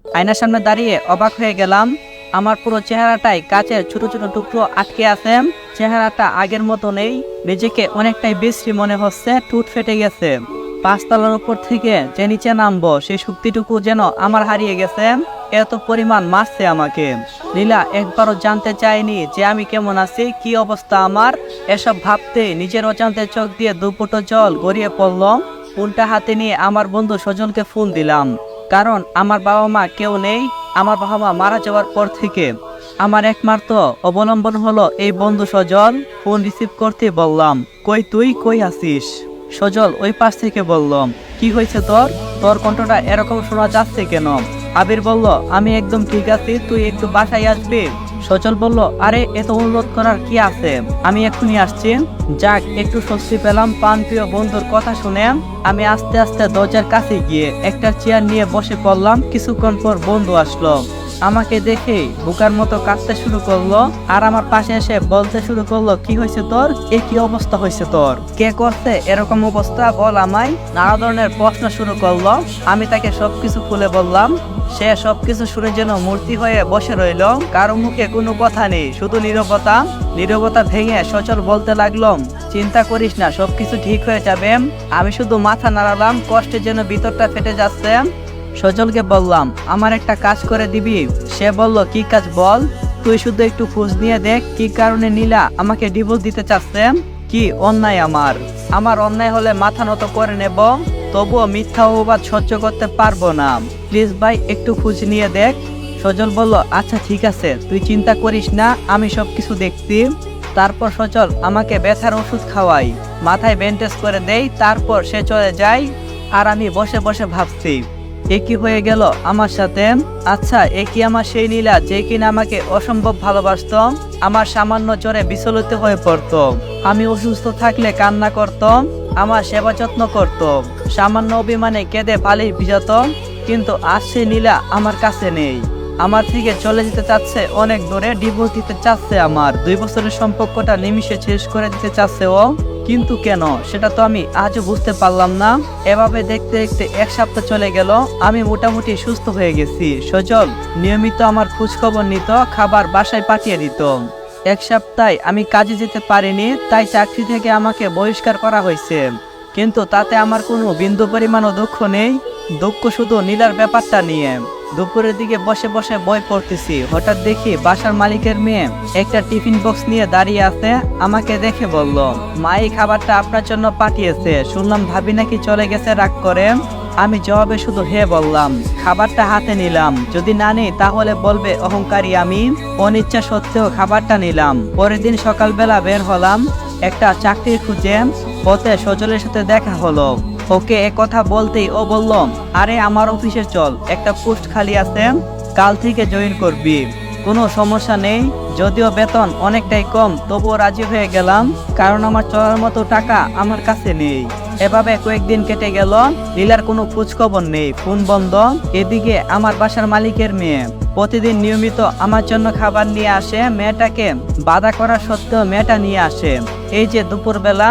আয়নার সামনে দাঁড়িয়ে অবাক হয়ে গেলাম। আমার পুরো চেহারাটাই কাচের ছোট ছোট টুকরো আটকে আছে। চেহারাটা আগের মতো নেই, নিজেকে অনেকটাই বিশ্রী মনে হচ্ছে, ঠোঁট ফেটে গেছে। 5 তলার উপর থেকে যে নিচে নামবো সেই শক্তিটুকু যেন আমার হারিয়ে গেছে। এত পরিমাণ মারছে আমাকে। নীলা একবারও জানতে চায়নি যে আমি কেমন আছি, কি অবস্থা আমার। এসব ভাবতে নিজের অজান্তে চোখ দিয়ে দুপুটো জল গড়িয়ে পড়ল। ফোনটা হাতে নিয়ে আমার বন্ধু সজলকে ফোন দিলাম, কারণ আমার বাবা মা কেউ নেই। আমার বাবা মা মারা যাওয়ার পর থেকে আমার একমাত্র অবলম্বন হলো এই বন্ধু সজল। ফোন রিসিভ করতে বললাম, কই তুই, কই আছিস? সজল ওই পাশ থেকে বলল, কি হয়েছে তোর? তোর কণ্ঠটা এরকম শোনা যাচ্ছে কেন? আবির বলল, আমি একদম ঠিক আছি, তুই একটু বাসায় আসবি? সজল বলল, আরে এত অনুরোধ করার কি আছে, আমি এক্ষুনি আসছি। যাক, একটু স্বস্তি পেলাম প্রাণপ্রিয় বন্ধুর কথা শুনে। আমি আস্তে আস্তে দরজার কাছে গিয়ে একটা চেয়ার নিয়ে বসে পড়লাম। কিছুক্ষণ পর বন্ধু আসলো। আমাকে দেখে বোকার মতো কাঁদতে শুরু করলো, আর আমার পাশে এসে বলতে শুরু করলো, কি হয়েছে তোর? এ কি অবস্থা হয়েছে তোর? কে করছে এরকম অবস্থা, বল আমায়। নানা ধরনের প্রশ্ন শুরু করলো। আমি তাকে সবকিছু খুলে বললাম। সে সবকিছু শুনে যেন মূর্তি হয়ে বসে রইল। কারো মুখে কোনো কথা নেই, শুধু নীরবতা। নীরবতা ভেঙে সচল বলতে লাগলো, চিন্তা করিস না, সবকিছু ঠিক হয়ে যাবে। আমি শুধু মাথা নাড়ালাম, কষ্টে যেন ভিতরটা ফেটে যাচ্ছে। সজলকে বললাম, আমার একটা কাজ করে দিবি? সে বলল, কি কাজ বল? তুই শুধু একটু খোঁজ নিয়ে দেখ কি কারণে নীলা আমাকে ডিভোর্স দিতে চাচ্ছে। কি অন্যায় আমার? আমার অন্যায় হলে মাথা নত করে নেব, তবুও মিথ্যা অপবাদ সহ্য করতে পারবো না। প্লিজ ভাই, একটু খোঁজ নিয়ে দেখ। সজল বলল, আচ্ছা ঠিক আছে, তুই চিন্তা করিস না, আমি সব কিছু দেখছি। তারপর সজল আমাকে ব্যথার ওষুধ খাওয়াই, মাথায় ব্যান্ডেজ করে দেই, তারপর সে চলে যায়। আর আমি বসে বসে ভাবছি, এ কি হয়ে গেল আমার সাথে? আচ্ছা, এ কি আমার সেই নীলা যে কিনা আমাকে অসম্ভব ভালোবাসত? আমার সামান্য জ্বরে বিচলিত হয়ে পড়তো, আমি অসুস্থ থাকলে কান্না করত, আমার সেবা যত্ন করত, সামান্য অভিমানে কেঁদে পালিশ ভিজাত। কিন্তু আজ সে নীলা আমার কাছে নেই, আমার থেকে চলে যেতে চাচ্ছে অনেক দূরে, ডিভোর্স দিতে চাচ্ছে, আমার 2 বছরের সম্পর্কটা নিমিষে শেষ করে দিতে চাচ্ছে ও। কিন্তু কেন, সেটা তো আমি আজও বুঝতে পারলাম না। এভাবে দেখতে দেখতে 1 সপ্তাহ চলে গেল। আমি মোটামুটি সুস্থ হয়ে গেছি। সজল নিয়মিত আমার খোঁজ খবর নিত, খাবার বাসায় পাঠিয়ে দিত। 1 সপ্তাহে আমি কাজে যেতে পারিনি, তাই চাকরি থেকে আমাকে বহিষ্কার করা হয়েছে। কিন্তু তাতে আমার কোনো বিন্দু পরিমাণও দুঃখ নেই। দুঃখ শুধু নীলার ব্যাপারটা নিয়ে। দুপুরের দিকে বসে বসে বই পড়তেছি, হঠাৎ দেখি বাসার মালিকের মেয়ে একটা টিফিন বক্স নিয়ে দাঁড়িয়ে আছে। আমাকে দেখে বলল, মা এই খাবারটা আপনার জন্য পাঠিয়েছে, শুনলাম ভাবি নাকি চলে গেছে রাগ করে। আমি জবাবে শুধু হে বললাম। খাবারটা হাতে নিলাম, যদি না নেই তাহলে বলবে অহংকারী আমি। অনিচ্ছা সত্ত্বেও খাবারটা নিলাম। পরের দিন সকালবেলা বের হলাম একটা চাকরির খুঁজে। পথে সজলের সাথে দেখা হলো। ওকে এ কথা বলতেই ও বলল, আরে আমার অফিসে চল, একটা পোস্ট খালি আছে, কাল থেকে জয়েন করবি। কোনো সমস্যা নেই, যদিও বেতন অনেকটাই কম, তবুও রাজি হয়ে গেলাম, কারণ আমার চলার মতো টাকা আমার কাছে নেই। এভাবে কয়েকদিন কেটে গেল। লীলার কোনো খোঁজ খবর নেই, ফোন বন্ধ। এদিকে আমার বাসার মালিকের মেয়ে প্রতিদিন নিয়মিত আমার জন্য খাবার নিয়ে আসে। মেয়েটাকে বাধা করা সত্ত্বেও মেয়েটা নিয়ে আসে। এই যে দুপুরবেলা